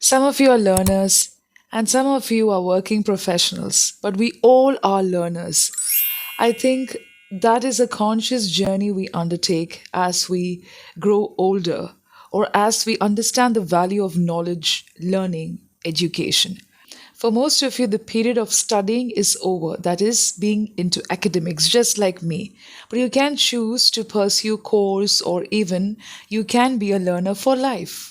Some of you are learners and some of you are working professionals, but we all are learners. I think that is a conscious journey we undertake as we grow older or as we understand the value of knowledge, learning, education. For most of you, the period of studying is over, that is, being into academics, just like me. But you can choose to pursue course or even you can be a learner for life.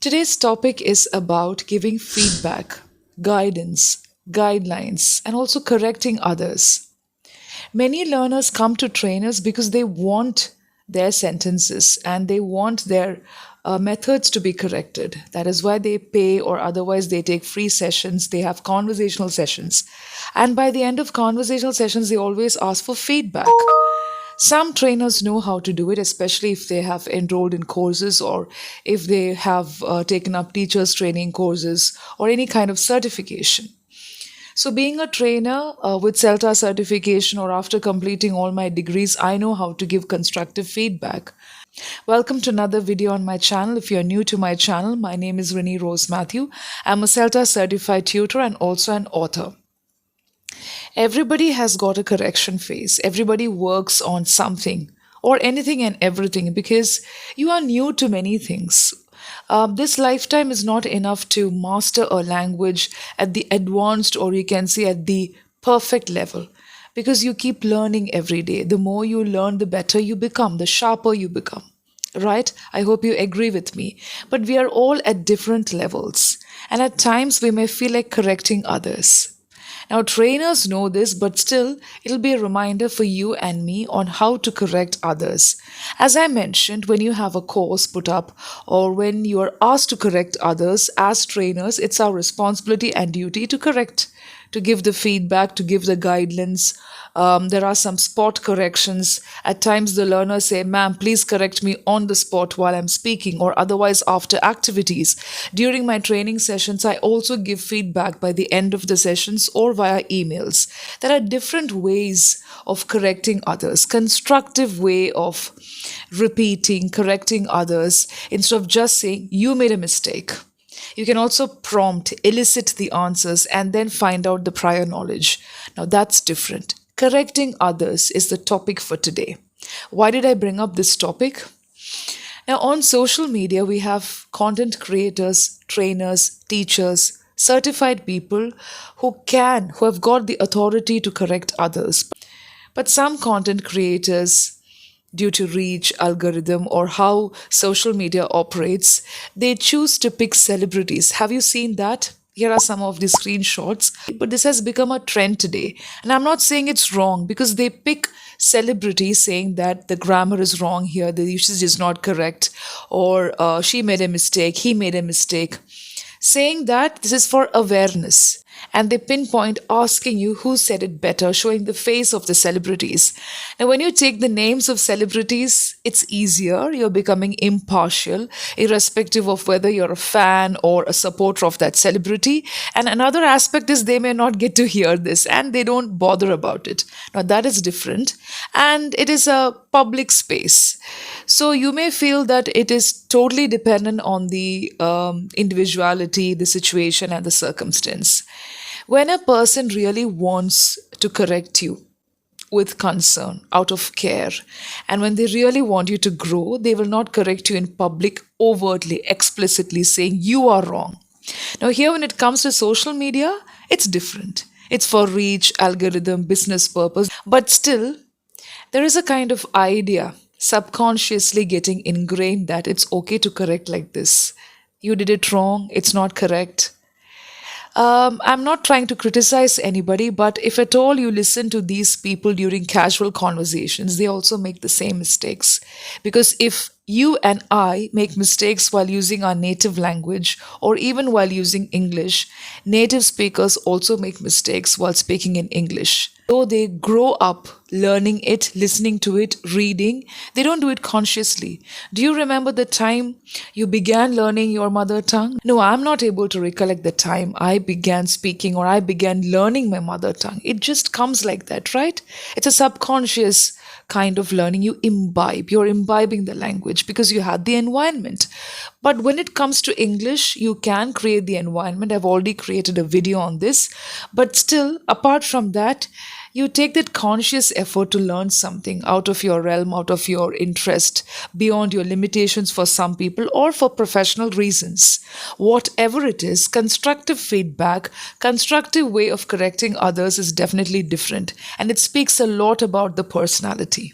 Today's topic is about giving feedback, guidance, guidelines, and also correcting others. Many learners come to trainers because they want their sentences and they want their methods to be corrected. That is why they pay, or otherwise, they take free sessions, they have conversational sessions. And by the end of conversational sessions, they always ask for feedback. Some trainers know how to do it, especially if they have enrolled in courses or if they have taken up teachers' training courses or any kind of certification. So, being a trainer with CELTA certification or after completing all my degrees, I know how to give constructive feedback. Welcome to another video on my channel. If you're new to my channel, my name is Renee Rose Matthew. I'm a CELTA certified tutor and also an author. Everybody has got a correction phase. Everybody works on something or anything and everything because you are new to many things. This lifetime is not enough to master a language at the advanced, or you can say at the perfect level, because you keep learning every day. The more you learn, the better you become, the sharper you become. Right? I hope you agree with me. But we are all at different levels, and at times we may feel like correcting others. Now, trainers know this, but still, it'll be a reminder for you and me on how to correct others. As I mentioned, when you have a course put up or when you are asked to correct others as trainers, it's our responsibility and duty to correct, to give the feedback, to give the guidelines. There are some spot corrections. At times, the learners say, "Ma'am, please correct me on the spot while I'm speaking," or otherwise after activities. During my training sessions, I also give feedback by the end of the sessions or via emails. There are different ways of correcting others, constructive way of repeating, correcting others instead of just saying, "You made a mistake." You can also prompt, elicit the answers, and then find out the prior knowledge. Now, that's different. Correcting others is the topic for today. Why did I bring up this topic? Now, on social media, we have content creators, trainers, teachers, certified people who have got the authority to correct others. But some content creators, due to reach, algorithm, or how social media operates, they choose to pick celebrities. Have you seen that? Here are some of the screenshots. But this has become a trend today. And I'm not saying it's wrong, because they pick celebrities saying that the grammar is wrong here, the usage is not correct, or she made a mistake, he made a mistake, saying that this is for awareness. And they pinpoint asking you who said it better, showing the face of the celebrities. Now, when you take the names of celebrities, it's easier. You're becoming impartial, irrespective of whether you're a fan or a supporter of that celebrity. And another aspect is they may not get to hear this and they don't bother about it. Now, that is different. And it is a public space. So you may feel that it is totally dependent on the individuality, the situation, and the circumstance. When a person really wants to correct you with concern, out of care, and when they really want you to grow, they will not correct you in public overtly, explicitly saying you are wrong. Now, here when it comes to social media, it's different. It's for reach, algorithm, business purpose, but still, there is a kind of idea subconsciously getting ingrained that it's okay to correct like this. You did it wrong, it's not correct. I'm not trying to criticize anybody, but if at all you listen to these people during casual conversations, they also make the same mistakes. Because if you and I make mistakes while using our native language or even while using English, native speakers also make mistakes while speaking in English. Though they grow up learning it, listening to it, reading, they don't do it consciously. Do you remember the time you began learning your mother tongue? No, I'm not able to recollect the time I began speaking or I began learning my mother tongue. It just comes like that, right? It's a subconscious kind of learning, you imbibe. You're imbibing the language because you had the environment. But when it comes to English, you can create the environment. I've already created a video on this. But still, apart from that, you take that conscious effort to learn something out of your realm, out of your interest, beyond your limitations for some people or for professional reasons. Whatever it is, constructive feedback, constructive way of correcting others is definitely different. And it speaks a lot about the personality.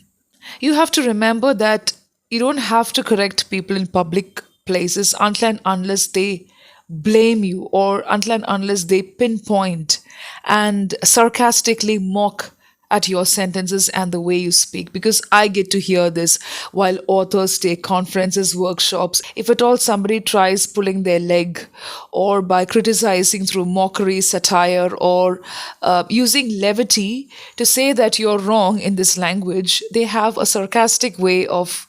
You have to remember that you don't have to correct people in public places until and unless they blame you, or until and unless they pinpoint and sarcastically mock at your sentences and the way you speak. Because I get to hear this while authors take conferences, workshops. If at all somebody tries pulling their leg, or by criticizing through mockery, satire, or using levity to say that you're wrong in this language, they have a sarcastic way of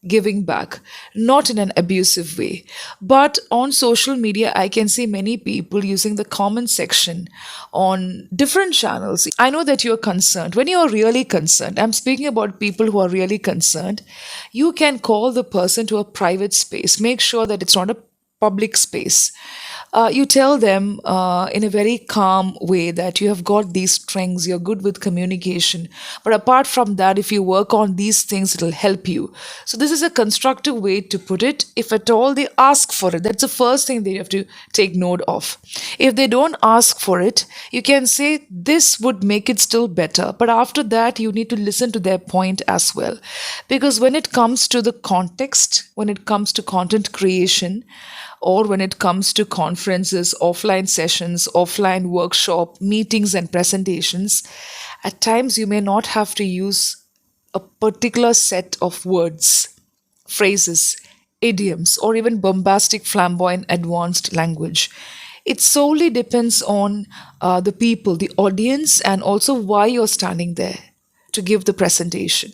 giving back, not in an abusive way. But on social media, I can see many people using the comment section on different channels. I know that you're concerned. When you're really concerned, I'm speaking about people who are really concerned, you can call the person to a private space. Make sure that it's not a public space. You tell them in a very calm way that you have got these strengths, you're good with communication. But apart from that, if you work on these things, it'll help you. So, this is a constructive way to put it. If at all they ask for it, that's the first thing they have to take note of. If they don't ask for it, you can say this would make it still better. But after that, you need to listen to their point as well. Because when it comes to the context, when it comes to content creation, or when it comes to conferences, offline sessions, offline workshop, meetings, and presentations, at times you may not have to use a particular set of words, phrases, idioms, or even bombastic, flamboyant, advanced language. It solely depends on the people, the audience, and also why you're standing there to give the presentation.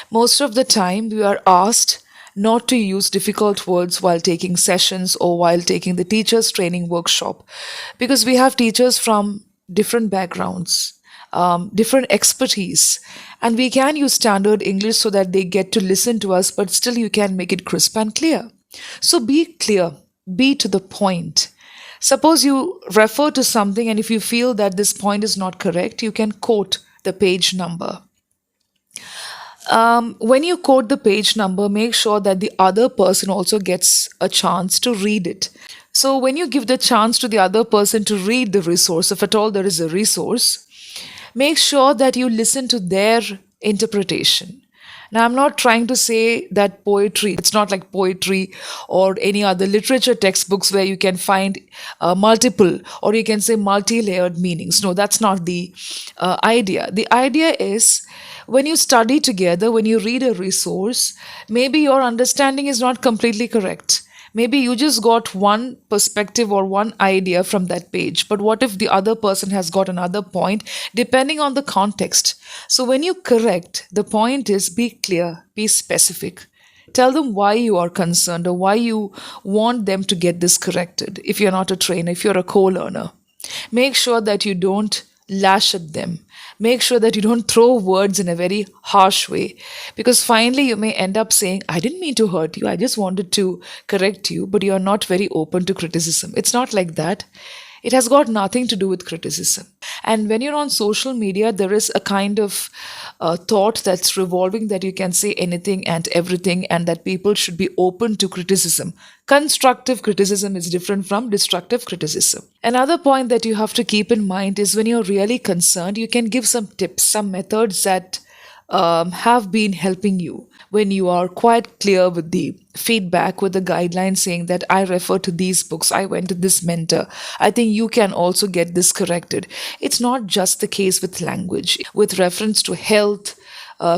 Most of the time, we are asked not to use difficult words while taking sessions or while taking the teachers training workshop, because we have teachers from different backgrounds, different expertise, and we can use standard English so that they get to listen to us, but still you can make it crisp and clear. So be clear, be to the point. Suppose you refer to something, and if you feel that this point is not correct, you can quote the page number. When you quote the page number, make sure that the other person also gets a chance to read it. So, when you give the chance to the other person to read the resource, if at all there is a resource, make sure that you listen to their interpretation. Now, I'm not trying to say that poetry, it's not like poetry or any other literature textbooks where you can find multiple, or you can say multi layered meanings. No, that's not the idea. The idea is when you study together, when you read a resource, maybe your understanding is not completely correct. Maybe you just got one perspective or one idea from that page, but what if the other person has got another point, depending on the context? So, when you correct, the point is be clear, be specific. Tell them why you are concerned or why you want them to get this corrected. If you're not a trainer, if you're a co learner, make sure that you don't lash at them. Make sure that you don't throw words in a very harsh way, because finally you may end up saying, I didn't mean to hurt you, I just wanted to correct you, but you're not very open to criticism. It's not like that. It has got nothing to do with criticism. And when you're on social media, there is a kind of thought that's revolving that you can say anything and everything, and that people should be open to criticism. Constructive criticism is different from destructive criticism. Another point that you have to keep in mind is when you're really concerned, you can give some tips, some methods that have been helping you when you are quite clear with the feedback, with the guidelines saying that I refer to these books, I went to this mentor, I think you can also get this corrected. It's not just the case with language. With reference to health,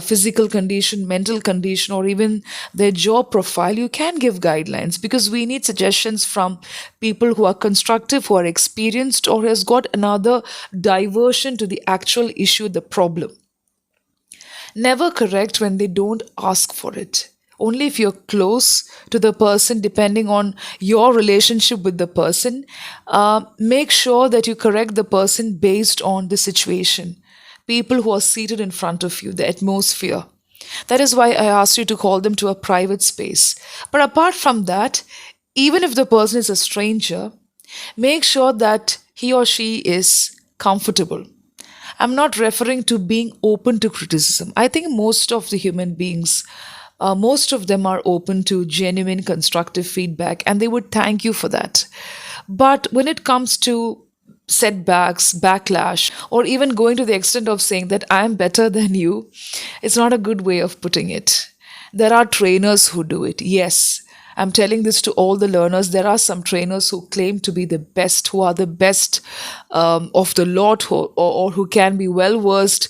physical condition, mental condition, or even their job profile, you can give guidelines, because we need suggestions from people who are constructive, who are experienced, or has got another diversion to the actual issue, the problem. Never correct when they don't ask for it. Only if you're close to the person, depending on your relationship with the person, make sure that you correct the person based on the situation. People who are seated in front of you, the atmosphere. That is why I asked you to call them to a private space. But apart from that, even if the person is a stranger, make sure that he or she is comfortable. I'm not referring to being open to criticism. I think most of the human beings, most of them are open to genuine constructive feedback and they would thank you for that. But when it comes to setbacks, backlash, or even going to the extent of saying that I am better than you, it's not a good way of putting it. There are trainers who do it. Yes, I'm telling this to all the learners. There are some trainers who claim to be the best, who are the best of the lot, or who can be well versed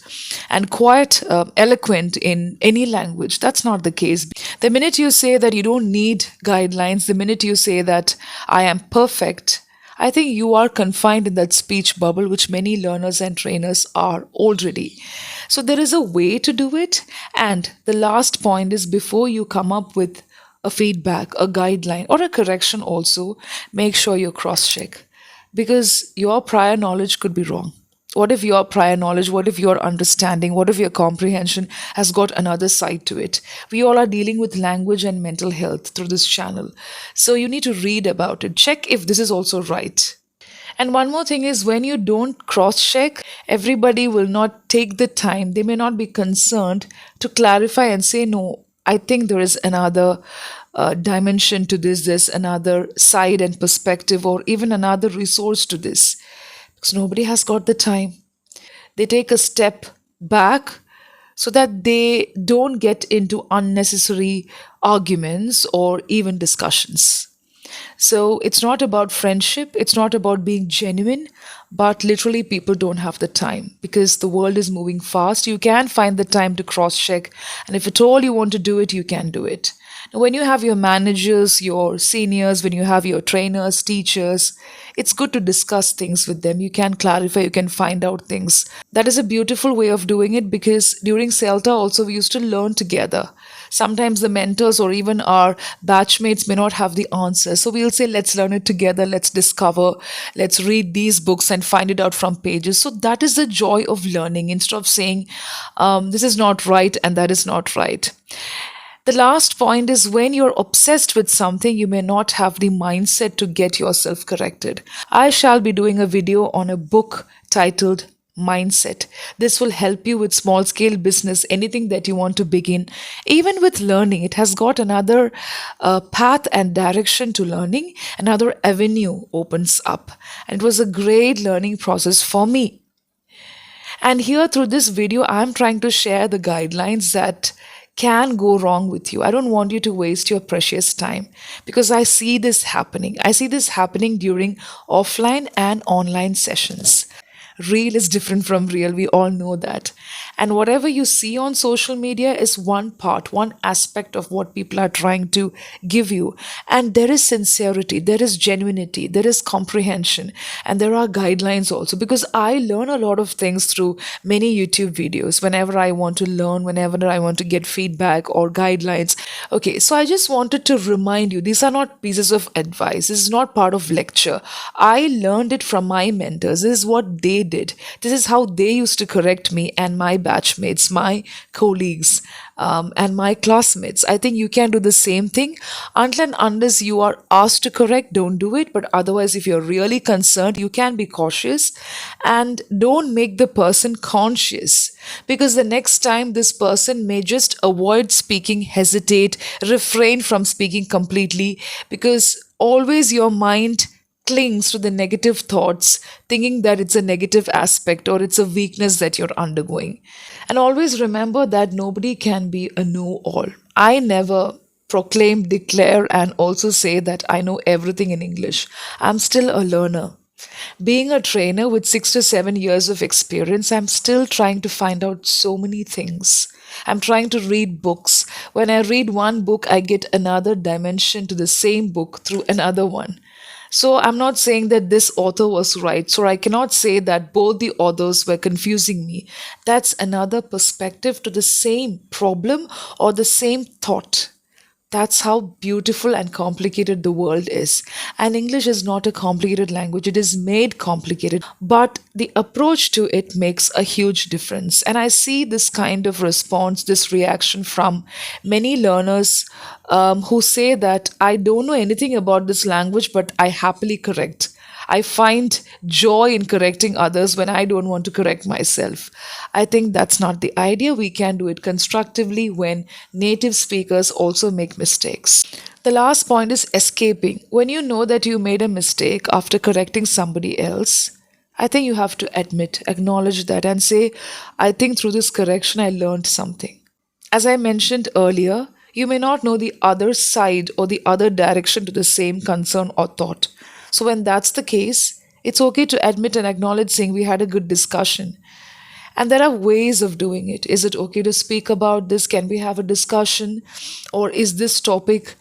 and quite eloquent in any language. That's not the case. The minute you say that you don't need guidelines, the minute you say that I am perfect, I think you are confined in that speech bubble, which many learners and trainers are already. So there is a way to do it. And the last point is before you come up with a feedback, a guideline, or a correction, also make sure you cross check because your prior knowledge could be wrong. What if your prior knowledge, what if your understanding, what if your comprehension has got another side to it? We all are dealing with language and mental health through this channel. So you need to read about it. Check if this is also right. And one more thing is when you don't cross check, everybody will not take the time. They may not be concerned to clarify and say, no, I think there is another dimension to this, there's another side and perspective, or even another resource to this. Because nobody has got the time. They take a step back so that they don't get into unnecessary arguments or even discussions. So it's not about friendship, it's not about being genuine, but literally people don't have the time because the world is moving fast. You can find the time to cross check, and if at all you want to do it, you can do it. Now, when you have your managers, your seniors, when you have your trainers, teachers, it's good to discuss things with them. You can clarify, you can find out things. That is a beautiful way of doing it because during CELTA also we used to learn together. Sometimes the mentors or even our batchmates may not have the answers. So we'll say, let's learn it together, let's discover, let's read these books and find it out from pages. So that is the joy of learning instead of saying, this is not right and that is not right. The last point is when you're obsessed with something, you may not have the mindset to get yourself corrected. I shall be doing a video on a book titled Mindset. This will help you with small scale business, anything that you want to begin. Even with learning, it has got another path and direction to learning, another avenue opens up. And it was a great learning process for me. And here through this video, I'm trying to share the guidelines that can go wrong with you. I don't want you to waste your precious time because I see this happening. I see this happening during offline and online sessions. Real is different from real. We all know that. And whatever you see on social media is one part, one aspect of what people are trying to give you. And there is sincerity, there is genuinity, there is comprehension, and there are guidelines also. Because I learn a lot of things through many YouTube videos whenever I want to learn, whenever I want to get feedback or guidelines. Okay, so I just wanted to remind you these are not pieces of advice, this is not part of lecture. I learned it from my mentors. This is what they did. This is how they used to correct me and my batchmates, my colleagues, and my classmates. I think you can do the same thing. Until and unless you are asked to correct, don't do it. But otherwise, if you're really concerned, you can be cautious and don't make the person conscious because the next time this person may just avoid speaking, hesitate, refrain from speaking completely because always your mind clings to the negative thoughts, thinking that it's a negative aspect or it's a weakness that you're undergoing. And always remember that nobody can be a know all. I never proclaim, declare, and also say that I know everything in English. I'm still a learner. Being a trainer with 6 to 7 years of experience, I'm still trying to find out so many things. I'm trying to read books. When I read one book, I get another dimension to the same book through another one. So I'm not saying that this author was right. So I cannot say that both the authors were confusing me. That's another perspective to the same problem or the same thought. That's how beautiful and complicated the world is. And English is not a complicated language, it is made complicated. But the approach to it makes a huge difference. And I see this kind of response, this reaction from many learners who say that I don't know anything about this language, but I happily correct. I find joy in correcting others when I don't want to correct myself. I think that's not the idea. We can do it constructively when native speakers also make mistakes. The last point is escaping. When you know that you made a mistake after correcting somebody else, I think you have to admit, acknowledge that, and say, I think through this correction I learned something. As I mentioned earlier, you may not know the other side or the other direction to the same concern or thought. So, when that's the case, it's okay to admit and acknowledge saying we had a good discussion. And there are ways of doing it. Is it okay to speak about this? Can we have a discussion? Or is this topic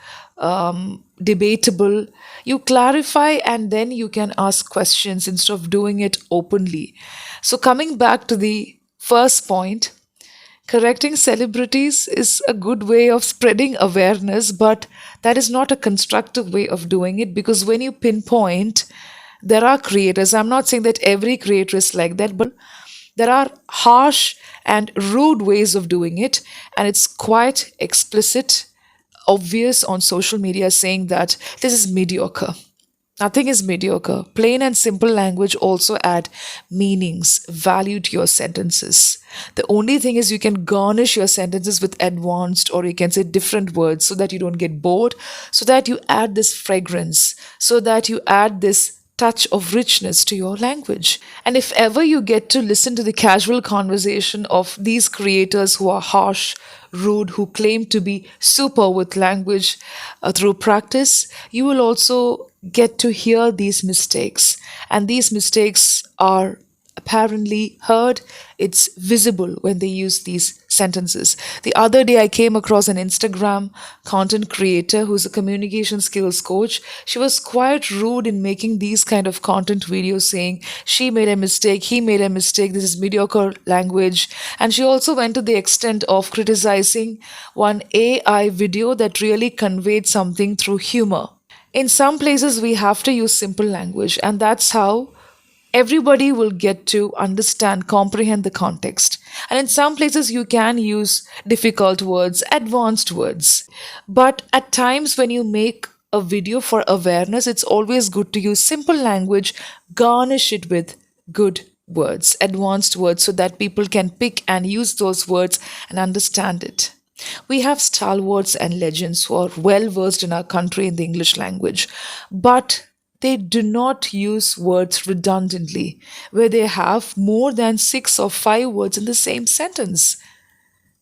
debatable? You clarify and then you can ask questions instead of doing it openly. So, coming back to the first point, correcting celebrities is a good way of spreading awareness, but that is not a constructive way of doing it because when you pinpoint, there are creators. I'm not saying that every creator is like that, but there are harsh and rude ways of doing it, and it's quite explicit, obvious on social media saying that this is mediocre. Nothing is mediocre. Plain and simple language also add meanings, value to your sentences. The only thing is you can garnish your sentences with advanced or you can say different words so that you don't get bored, so that you add this fragrance, so that you add this touch of richness to your language. And if ever you get to listen to the casual conversation of these creators who are harsh, rude, who claim to be super with language through practice, you will also get to hear these mistakes. And these mistakes are apparently heard, it's visible when they use these sentences. The other day, I came across an Instagram content creator who's a communication skills coach. She was quite rude in making these kind of content videos saying she made a mistake, he made a mistake, this is mediocre language. And she also went to the extent of criticizing one AI video that really conveyed something through humor. In some places, we have to use simple language, and that's how everybody will get to understand, comprehend the context. And in some places, you can use difficult words, advanced words. But at times, when you make a video for awareness, it's always good to use simple language, garnish it with good words, advanced words, so that people can pick and use those words and understand it. We have stalwarts and legends who are well versed in our country in the English language, but they do not use words redundantly, where they have more than six or five words in the same sentence.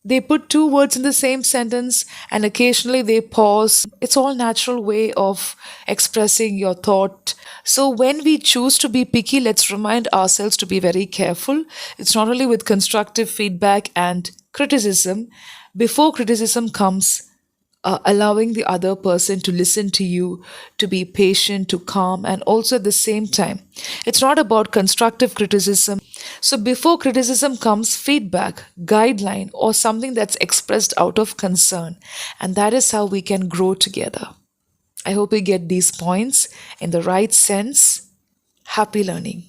They put two words in the same sentence and occasionally they pause. It's all natural way of expressing your thought. So when we choose to be picky, let's remind ourselves to be very careful. It's not only with constructive feedback and criticism. Before criticism comes, allowing the other person to listen to you, to be patient, to calm, and also at the same time. It's not about constructive criticism. So before criticism comes feedback, guideline, or something that's expressed out of concern. And that is how we can grow together. I hope you get these points in the right sense. Happy learning.